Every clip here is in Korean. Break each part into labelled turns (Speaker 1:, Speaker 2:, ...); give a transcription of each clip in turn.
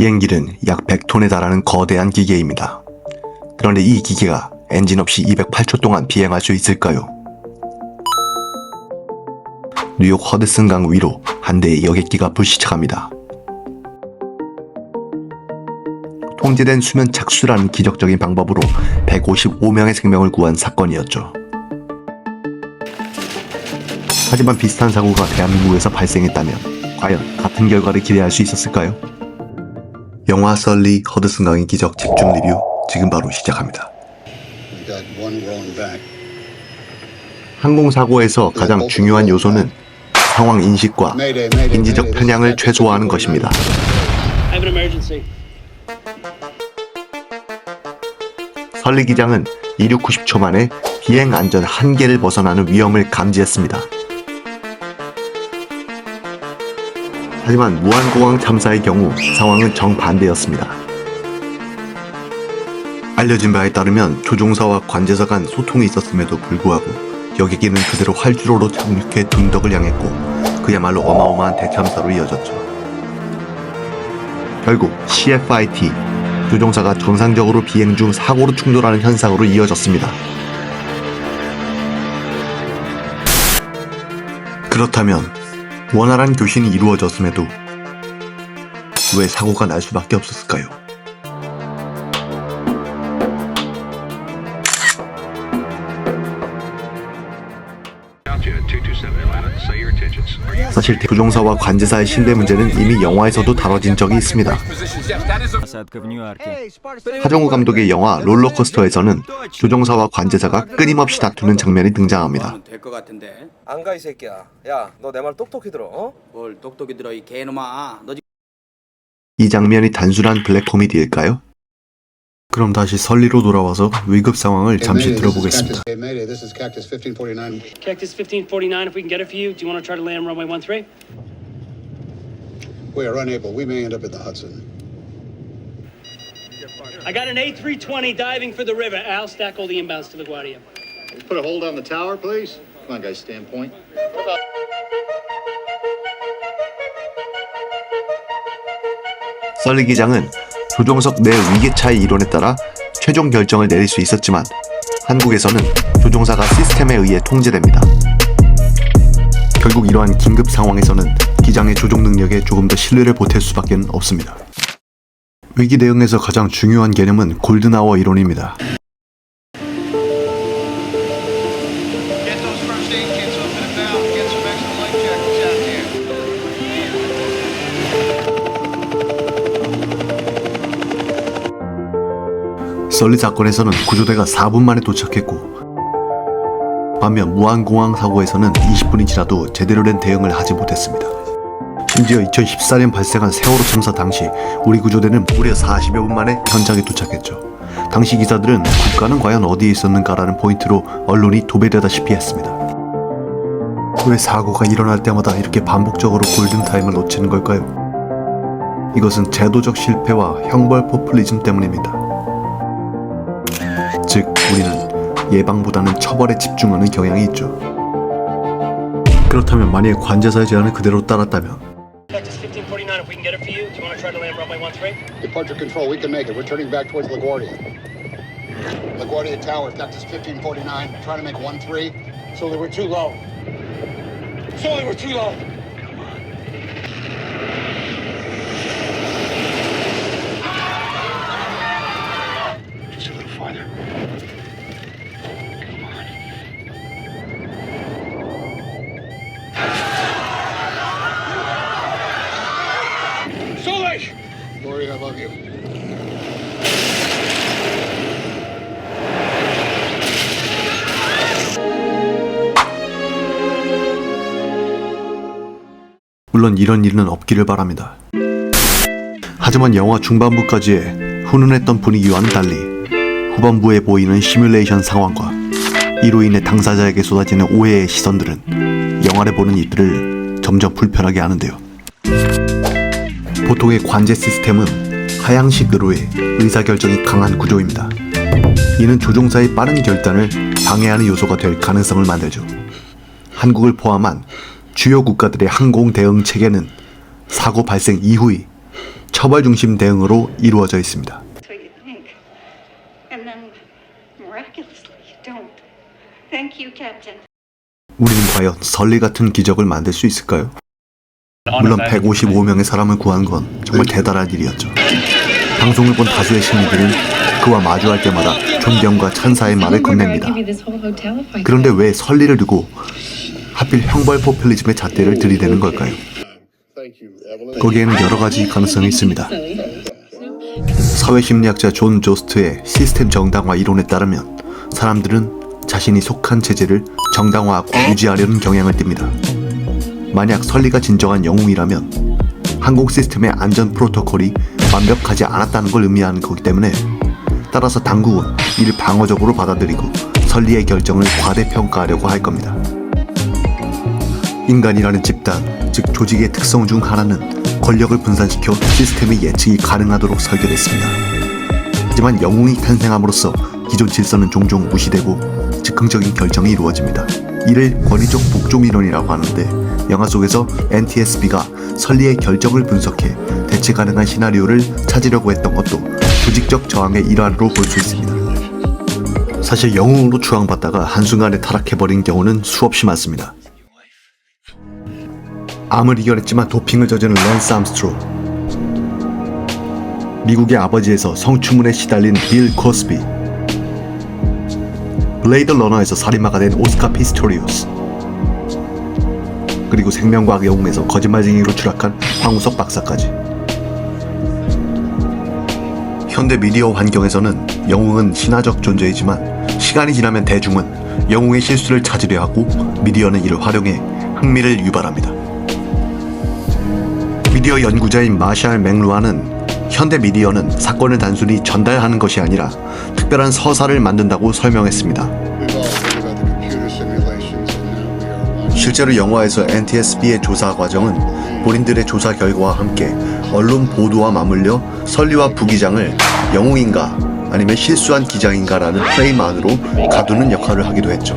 Speaker 1: 비행기는 약 100톤에 달하는 거대한 기계입니다. 그런데 이 기계가 엔진 없이 208초 동안 비행할 수 있을까요? 뉴욕 허드슨강 위로 한 대의 여객기가 불시착합니다. 통제된 수면 착수라는 기적적인 방법으로 155명의 생명을 구한 사건이었죠. 하지만 비슷한 사고가 대한민국에서 발생했다면 과연 같은 결과를 기대할 수 있었을까요? 영화 썰리 허드슨강의 기적 집중 리뷰 지금 바로 시작합니다. 항공사고에서 가장 중요한 요소는 상황 인식과 인지적 편향을 최소화하는 것입니다. 설리 기장은 이륙 90초 만에 비행 안전 한계를 벗어나는 위험을 감지했습니다. 하지만 무한공항 참사의 경우 상황은 정반대였습니다. 알려진 바에 따르면 조종사와 관제사 간 소통이 있었음에도 불구하고 여객기는 그대로 활주로로 착륙해 둔덕을 향했고 그야말로 어마어마한 대참사로 이어졌죠. 결국 CFIT, 조종사가 정상적으로 비행 중 사고로 충돌하는 현상으로 이어졌습니다. 그렇다면 원활한 교신이 이루어졌음에도 왜 사고가 날 수밖에 없었을까요? 사실 조종사와 관제사의 신뢰 문제는 이미 영화에서도 다뤄진 적이 있습니다. 하정우 감독의 영화 롤러코스터에서는 조종사와 관제사가 끊임없이 다투는 장면이 등장합니다.
Speaker 2: 안 가 이 새끼야. 야, 너 내 말 똑똑히 들어. 어?
Speaker 3: 뭘 똑똑히 들어 이 개놈아. 너
Speaker 1: 이 장면이 단순한 블랙 코미디일까요? 그럼 다시 설리로 돌아와서 위급 상황을 잠시 들어보겠습니다.
Speaker 4: This is Cactus 1549.
Speaker 5: Cactus 1549, if we can get it for you, do you want to try to land runway 13?
Speaker 4: We are unable. We may end up in the Hudson.
Speaker 5: I got an A320 diving for the river. Al, stack all the inbounds to LaGuardia.
Speaker 6: Put a hold on the tower, please. Come on, guys, stand point.
Speaker 1: 설리 기장은 조종석 내 위계차의 이론에 따라 최종 결정을 내릴 수 있었지만 한국에서는 조종사가 시스템에 의해 통제됩니다. 결국 이러한 긴급 상황에서는 기장의 조종 능력에 조금 더 신뢰를 보탤 수밖에 없습니다. 위기 대응에서 가장 중요한 개념은 골든아워 이론입니다. 설리 사건에서는 구조대가 4분 만에 도착했고 반면 무한공항 사고에서는 20분이 지나도 제대로 된 대응을 하지 못했습니다. 심지어 2014년 발생한 세월호 참사 당시 우리 구조대는 무려 40여 분 만에 현장에 도착했죠. 당시 기사들은 국가는 과연 어디에 있었는가라는 포인트로 언론이 도배되다시피 했습니다. 왜 사고가 일어날 때마다 이렇게 반복적으로 골든타임을 놓치는 걸까요? 이것은 제도적 실패와 형벌 포퓰리즘 때문입니다. 즉, 우리는 예방보다는 처벌에 집중하는 경향이 있죠. 그렇다면 만약 관제사의 제안을 그대로 따랐다면
Speaker 5: Cactus 1549, if we can get it for you, do you want to try to land runway 13?
Speaker 4: Departure control. We can make it. We're turning back towards LaGuardia. LaGuardia Tower, Cactus 1549. Trying to make 13.
Speaker 5: Sully, we're too low. Sully, we're too low.
Speaker 6: Just a little farther.
Speaker 5: Sully!
Speaker 4: Gloria, I love you.
Speaker 1: 물론 이런 일은 없기를 바랍니다. 하지만 영화 중반부까지의 훈훈했던 분위기와는 달리 후반부에 보이는 시뮬레이션 상황과 이로 인해 당사자에게 쏟아지는 오해의 시선들은 영화를 보는 이들을 점점 불편하게 하는데요. 보통의 관제 시스템은 하향식 의로의 의사결정이 강한 구조입니다. 이는 조종사의 빠른 결단을 방해하는 요소가 될 가능성을 만들죠. 한국을 포함한 주요 국가들의 항공 대응 체계는 사고 발생 이후의 처벌 중심 대응으로 이루어져 있습니다.
Speaker 7: That's what you think. And then, miraculously, you don't. Thank you, Captain.
Speaker 1: 우리는 과연 설리 같은 기적을 만들 수 있을까요? 물론 155명의 사람을 구한 건 정말 대단한 일이었죠. 방송을 본 다수의 시민들은 그와 마주할 때마다 존경과 찬사의 말을 건넵니다. 그런데 왜 설리를 두고 하필 형벌 포퓰리즘의 잣대를 들이대는 걸까요? 거기에는 여러 가지 가능성이 있습니다. 사회심리학자 존 조스트의 시스템 정당화 이론에 따르면 사람들은 자신이 속한 체제를 정당화하고 유지하려는 경향을 띱니다. 만약 설리가 진정한 영웅이라면 항공 시스템의 안전 프로토콜이 완벽하지 않았다는 걸 의미하는 거기 때문에 따라서 당국은 이를 방어적으로 받아들이고 설리의 결정을 과대평가하려고 할 겁니다. 인간이라는 집단, 즉 조직의 특성 중 하나는 권력을 분산시켜 시스템의 예측이 가능하도록 설계됐습니다. 하지만 영웅이 탄생함으로써 기존 질서는 종종 무시되고 즉흥적인 결정이 이루어집니다. 이를 권위적 복종이론이라고 하는데 영화 속에서 NTSB가 설리의 결정을 분석해 대체 가능한 시나리오를 찾으려고 했던 것도 조직적 저항의 일환으로 볼 수 있습니다. 사실 영웅으로 추앙받다가 한순간에 타락해버린 경우는 수없이 많습니다. 암을 이겨냈지만 도핑을 저지른 랜스 암스트롱, 미국의 아버지에서 성추문에 시달린 빌 코스비, 블레이드 러너에서 살인마가 된 오스카 피스토리우스, 그리고 생명과학 영웅에서 거짓말쟁이로 추락한 황우석 박사까지. 현대 미디어 환경에서는 영웅은 신화적 존재이지만 시간이 지나면 대중은 영웅의 실수를 찾으려 하고 미디어는 이를 활용해 흥미를 유발합니다. 미디어 연구자인 마샬 맥루아는 현대 미디어는 사건을 단순히 전달하는 것이 아니라 특별한 서사를 만든다고 설명했습니다. 실제로 영화에서 NTSB의 조사 과정은 본인들의 조사 결과와 함께 언론 보도와 맞물려 설리와 부기장을 영웅인가 아니면 실수한 기장인가라는 프레임 안으로 가두는 역할을 하기도 했죠.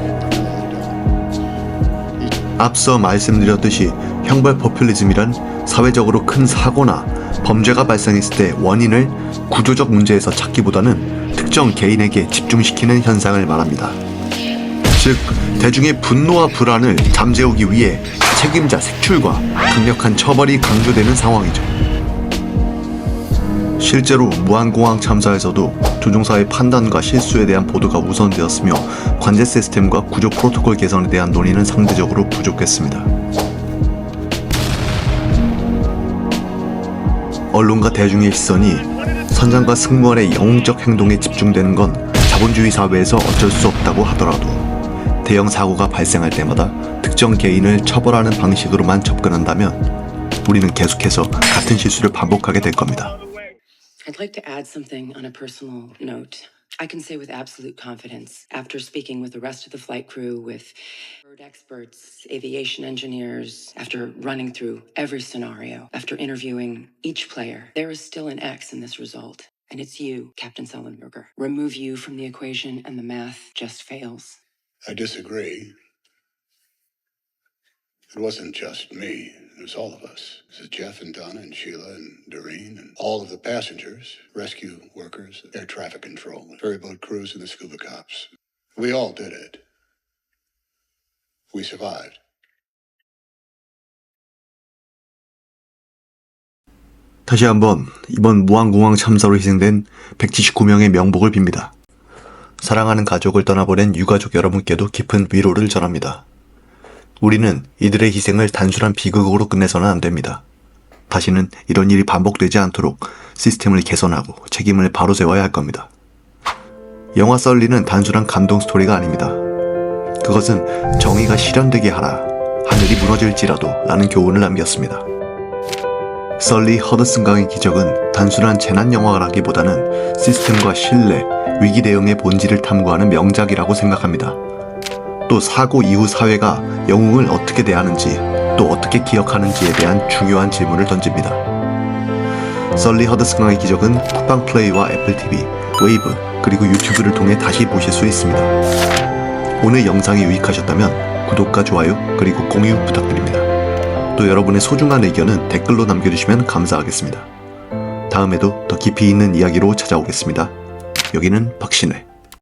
Speaker 1: 앞서 말씀드렸듯이 형벌 포퓰리즘이란 사회적으로 큰 사고나 범죄가 발생했을 때 원인을 구조적 문제에서 찾기보다는 특정 개인에게 집중시키는 현상을 말합니다. 즉, 대중의 분노와 불안을 잠재우기 위해 책임자 색출과 강력한 처벌이 강조되는 상황이죠. 실제로 무한공항 참사에서도 조종사의 판단과 실수에 대한 보도가 우선되었으며 관제 시스템과 구조 프로토콜 개선에 대한 논의는 상대적으로 부족했습니다. 언론과 대중의 시선이 선장과 승무원의 영웅적 행동에 집중되는 건 자본주의 사회에서 어쩔 수 없다고 하더라도 대형 사고가 발생할 때마다 특정 개인을 처벌하는 방식으로만 접근한다면 우리는 계속해서 같은 실수를 반복하게 될 겁니다.
Speaker 8: I'd like to add something on a personal note. I can say with absolute confidence, after speaking with the rest of the flight crew, with bird experts, aviation engineers, after running through every scenario, after interviewing each player, there is still an X in this result. And it's you, Captain Sullenberger. Remove you from the equation and the math just fails.
Speaker 4: I disagree. It wasn't just me. It was all of us. It was Jeff and Donna and Sheila and Doreen and all of the passengers, rescue workers, air traffic control, ferryboat crews, and the scuba cops. We all did it. We survived.
Speaker 1: 다시 한번 이번 무한공항 참사로 희생된 179명의 명복을 빕니다. 사랑하는 가족을 떠나보낸 유가족 여러분께도 깊은 위로를 전합니다. 우리는 이들의 희생을 단순한 비극으로 끝내서는 안 됩니다. 다시는 이런 일이 반복되지 않도록 시스템을 개선하고 책임을 바로 세워야 할 겁니다. 영화 썰리는 단순한 감동 스토리가 아닙니다. 그것은 정의가 실현되게 하라, 하늘이 무너질지라도 라는 교훈을 남겼습니다. 썰리 허드슨강의 기적은 단순한 재난 영화라기보다는 시스템과 신뢰, 위기 대응의 본질을 탐구하는 명작이라고 생각합니다. 또 사고 이후 사회가 영웅을 어떻게 대하는지, 또 어떻게 기억하는지에 대한 중요한 질문을 던집니다. 썰리 허드슨강의 기적은 쿠팡 플레이와 애플 TV, 웨이브, 그리고 유튜브를 통해 다시 보실 수 있습니다. 오늘 영상이 유익하셨다면 구독과 좋아요, 그리고 공유 부탁드립니다. 또 여러분의 소중한 의견은 댓글로 남겨주시면 감사하겠습니다. 다음에도 더 깊이 있는 이야기로 찾아오겠습니다. 여기는 박신혜.